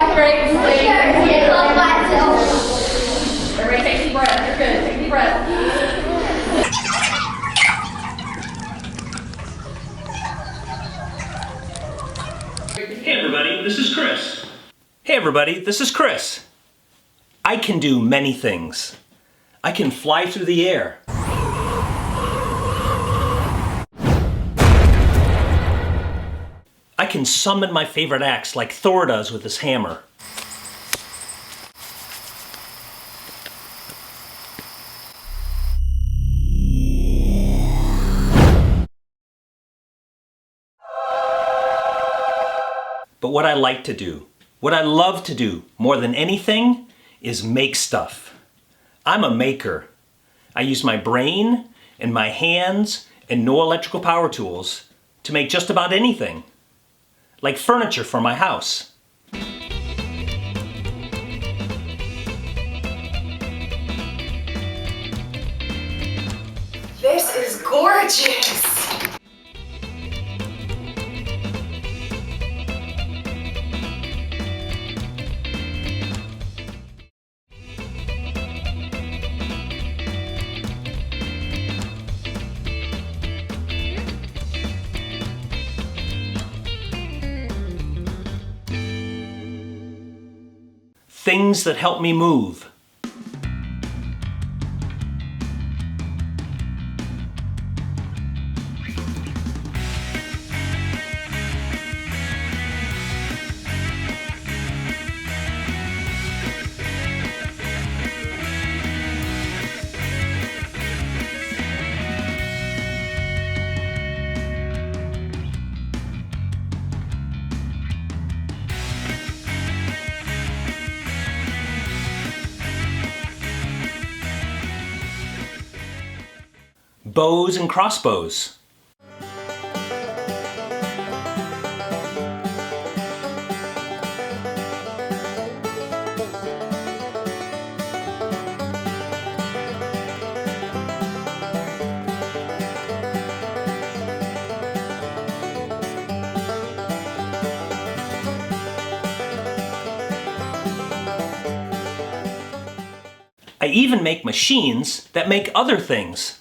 Great sleep. Everybody take a deep breath. You're good. Take a deep breath. Hey everybody, this is Chris. Hey everybody, this is Chris. I can do many things. I can fly through the air. I can summon my favorite axe like Thor does with his hammer. But what I like to do, what I love to do more than anything is make stuff. I'm a maker. I use my brain and my hands and no electrical power tools to make just about anything. Like furniture for my house. This is gorgeous! Things that help me move. Bows and crossbows. I even make machines that make other things.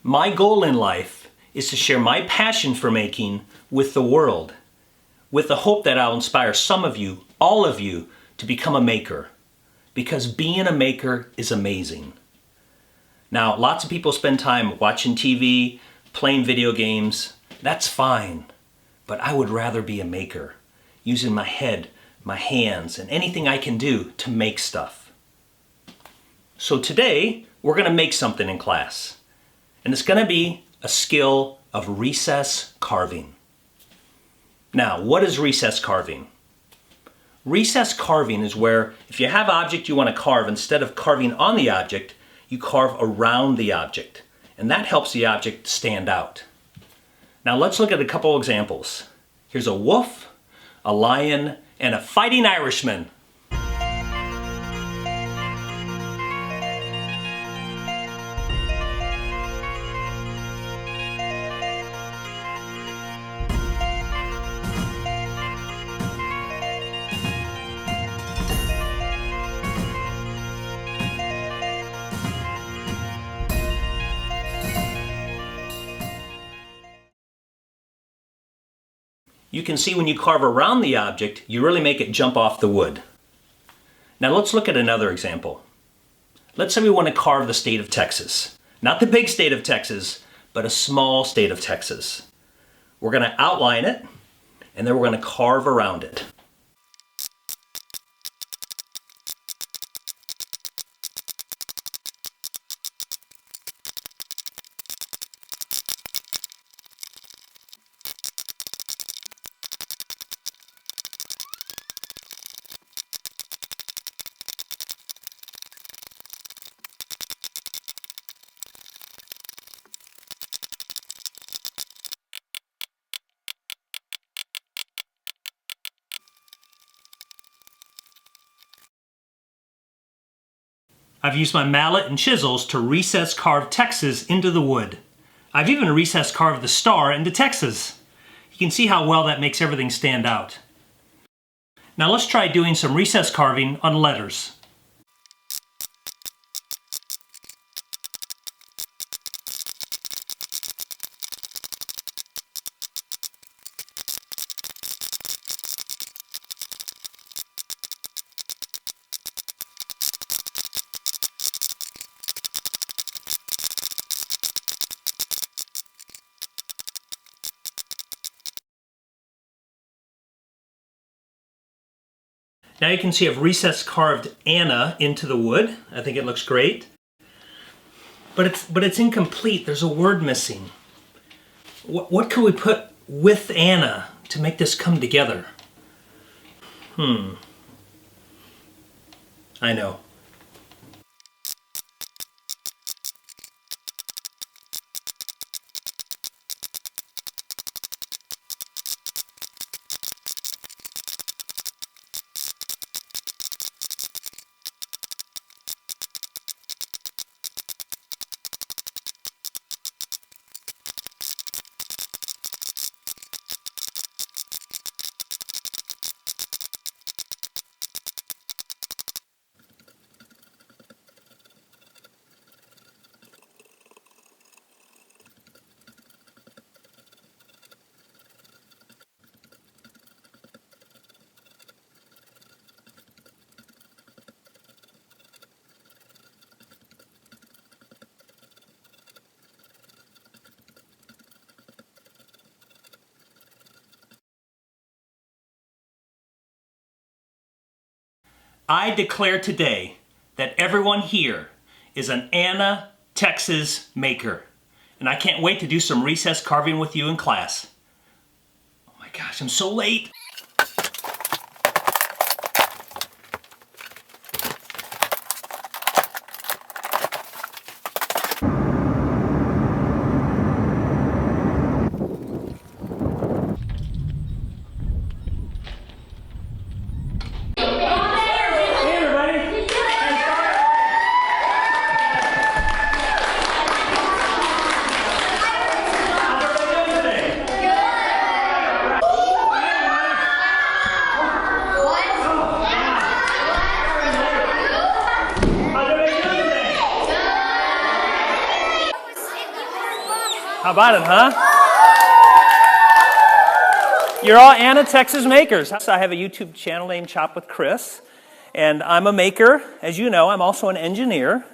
My goal in life is to share my passion for making with the world, with the hope that I'll inspire some of you, all of you, to become a maker. Because being a maker is amazing. Now, lots of people spend time watching TV, playing video games. That's fine. But I would rather be a maker, using my head, my hands, and anything I can do to make stuff. So today, we're going to make something in class. And it's going to be a skill of recess carving. Now, what is recess carving? Recess carving is where if you have an object you want to carve, instead of carving on the object, you carve around the object. And that helps the object stand out. Now let's look at a couple examples. Here's a wolf, a lion, and a fighting Irishman. You can see when you carve around the object, you really make it jump off the wood. Now let's look at another example. Let's say we want to carve the state of Texas. Not the big state of Texas, but a small state of Texas. We're going to outline it, and then we're going to carve around it. I've used my mallet and chisels to recess carve Texas into the wood. I've even recess carved the star into Texas. You can see how well that makes everything stand out. Now let's try doing some recess carving on letters. Now you can see I've recess carved Anna into the wood. I think it looks great. But it's incomplete. There's a word missing. What could we put with Anna to make this come together? I know. I declare today that everyone here is an Anna, Texas maker. And I can't wait to do some recess carving with you in class. Oh my gosh, I'm so late. How about it, huh? You're all Anna, Texas makers. I have a YouTube channel named Chop with Chris, and I'm a maker. As you know, I'm also an engineer.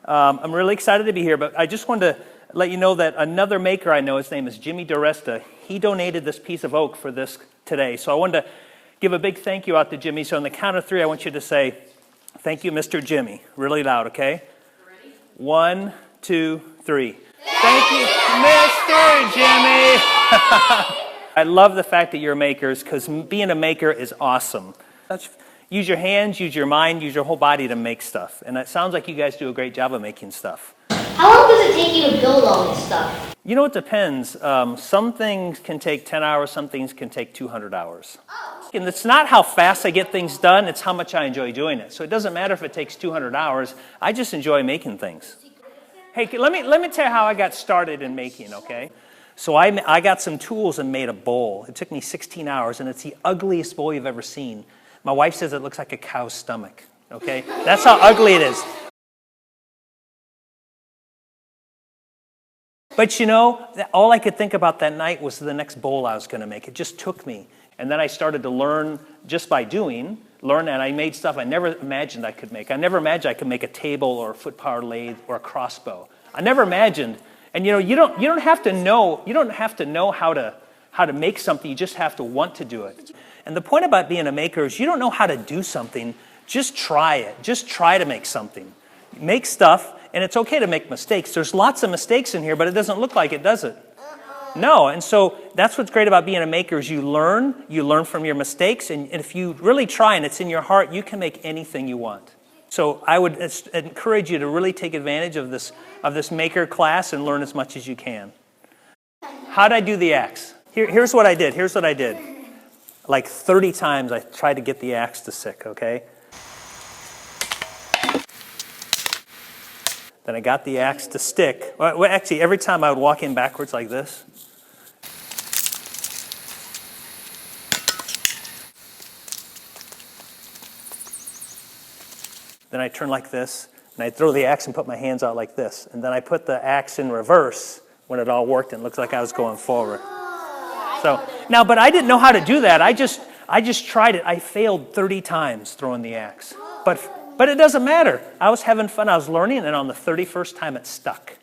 I'm really excited to be here, but I just wanted to let you know that another maker I know, his name is Jimmy DiResta. He donated this piece of oak for this today, so I wanted to give a big thank you out to Jimmy. So on the count of three, I want you to say, "Thank you, Mr. Jimmy," really loud, okay? Ready? 1, 2, 3. Thank you, Mr. Jimmy. I love the fact that you're makers, because being a maker is awesome. Use your hands, use your mind, use your whole body to make stuff. And it sounds like you guys do a great job of making stuff. How long does it take you to build all this stuff? You know, it depends. Some things can take 10 hours, some things can take 200 hours. And it's not how fast I get things done, it's how much I enjoy doing it. So it doesn't matter if it takes 200 hours, I just enjoy making things. Hey, let me tell you how I got started in making, okay? So I got some tools and made a bowl. It took me 16 hours, and it's the ugliest bowl you've ever seen. My wife says it looks like a cow's stomach, okay? That's how ugly it is. But you know, all I could think about that night was the next bowl I was going to make. It just took me. And then I started to learn just by doing, and I made stuff I never imagined I could make. I never imagined I could make a table or a foot power lathe or a crossbow. I never imagined. And you know, you don't have to know how to make something. You just have to want to do it. And the point about being a maker is you don't know how to do something. Just try it. Just try to make something. Make stuff, and it's okay to make mistakes. There's lots of mistakes in here, but it doesn't look like it, does it? No, and so that's what's great about being a maker is you learn from your mistakes, and if you really try and it's in your heart, you can make anything you want. So I would encourage you to really take advantage of this maker class and learn as much as you can. How'd I do the axe? Here's what I did. Like 30 times I tried to get the axe to stick, okay? Then I got the axe to stick. Well, actually, every time I would walk in backwards like this. Then I turn like this, and I'd throw the axe and put my hands out like this. And then I put the axe in reverse when it all worked, and it looks like I was going forward. So now, but I didn't know how to do that. I just tried it. I failed 30 times throwing the axe. But it doesn't matter. I was having fun. I was learning, and on the 31st time, it stuck.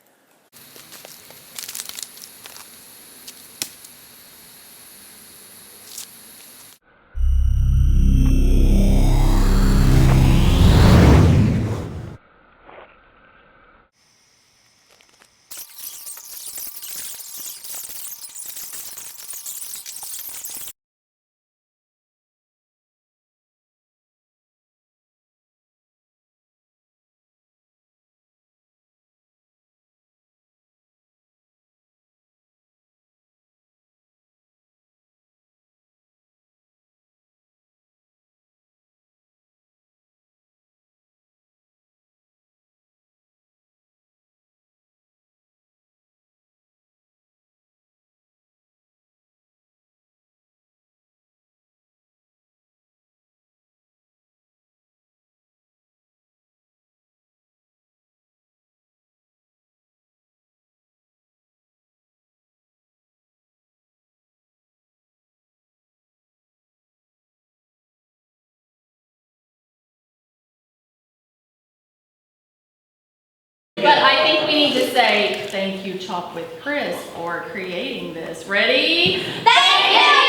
But I think we need to say thank you, Chalk with Chris, for creating this. Ready? Thank you!